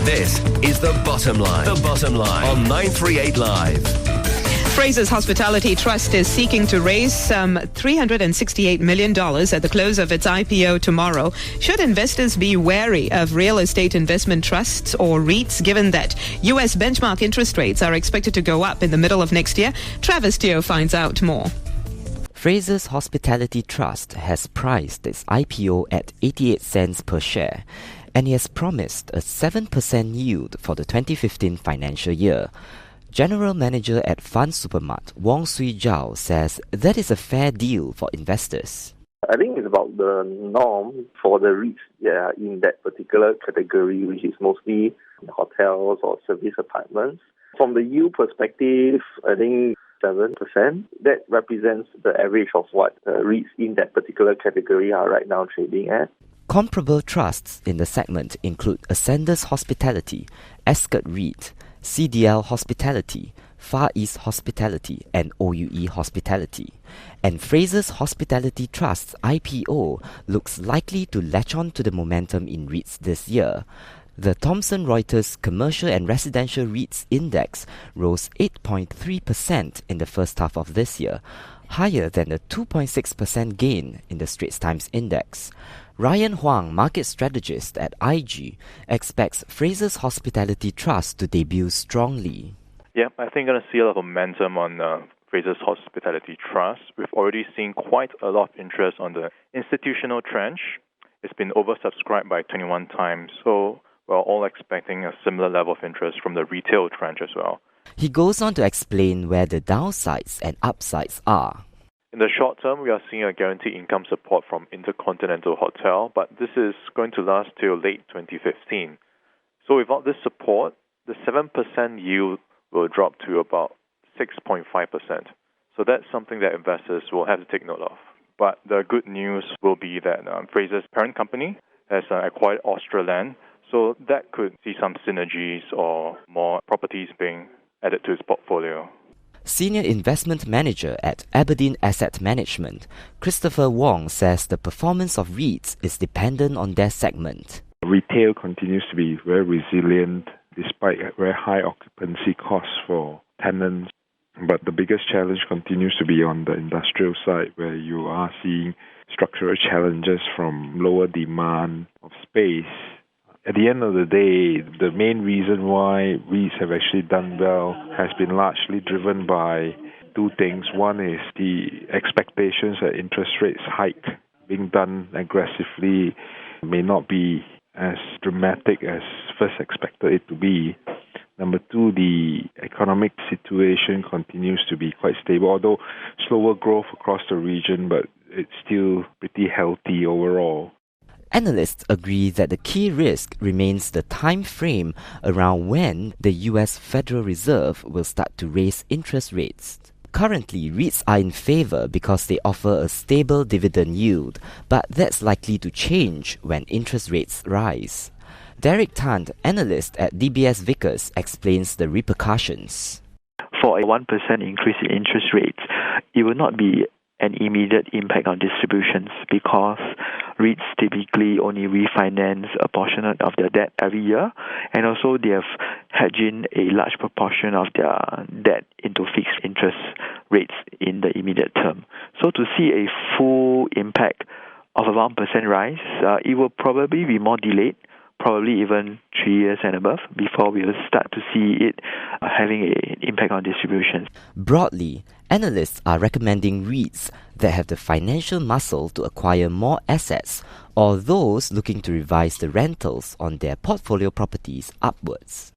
This is The Bottom Line. The Bottom Line on 938 Live. Frasers Hospitality Trust is seeking to raise some $368 million at the close of its IPO tomorrow. Should investors be wary of real estate investment trusts or REITs, given that U.S. benchmark interest rates are expected to go up in the middle of next year? Travis Teo finds out more. Frasers Hospitality Trust has priced its IPO at 88 cents per share, and he has promised a 7% yield for the 2015 financial year. General Manager at Fund Supermart, Wong Swee Zhao, says that is a fair deal for investors. I think it's about the norm for the REITs in that particular category, which is mostly hotels or service apartments. From the yield perspective, I think 7%. That represents the average of what REITs in that particular category are right now trading at. Comparable trusts in the segment include Ascendus Hospitality, Ascot REIT, CDL Hospitality, Far East Hospitality and OUE Hospitality. And Frasers Hospitality Trust's IPO looks likely to latch on to the momentum in REITs this year. The Thomson Reuters Commercial and Residential REITs Index rose 8.3% in the first half of this year, higher than the 2.6% gain in the Straits Times Index. Ryan Huang, market strategist at IG, expects Frasers Hospitality Trust to debut strongly. Yeah, I think we're going to see a lot of momentum on Frasers Hospitality Trust. We've already seen quite a lot of interest on the institutional tranche. It's been oversubscribed by 21 times, so we're all expecting a similar level of interest from the retail tranche as well. He goes on to explain where the downsides and upsides are. In the short term, we are seeing a guaranteed income support from Intercontinental Hotel, but this is going to last till late 2015. So without this support, the 7% yield will drop to about 6.5%. So that's something that investors will have to take note of. But the good news will be that Frasers' parent company has acquired Australand, so that could see some synergies or more properties being added to its portfolio. Senior Investment Manager at Aberdeen Asset Management, Christopher Wong, says the performance of REITs is dependent on their segment. Retail continues to be very resilient despite very high occupancy costs for tenants. But the biggest challenge continues to be on the industrial side, where you are seeing structural challenges from lower demand of space. At the end of the day, the main reason why REITs have actually done well has been largely driven by two things. One is the expectations that interest rates hike being done aggressively may not be as dramatic as first expected it to be. Number two, the economic situation continues to be quite stable, although slower growth across the region, but it's still pretty healthy overall. Analysts agree that the key risk remains the time frame around when the US Federal Reserve will start to raise interest rates. Currently, REITs are in favour because they offer a stable dividend yield, but that's likely to change when interest rates rise. Derek Tant, analyst at DBS Vickers, explains the repercussions. For a 1% increase in interest rates, it will not be an immediate impact on distributions because REITs typically only refinance a portion of their debt every year, and also they have hedged in a large proportion of their debt into fixed interest rates in the immediate term. So to see a full impact of a 1% rise, it will probably be more delayed, probably even 3 years and above, before we will start to see it having an impact on distributions. Broadly, analysts are recommending REITs that have the financial muscle to acquire more assets, or those looking to revise the rentals on their portfolio properties upwards.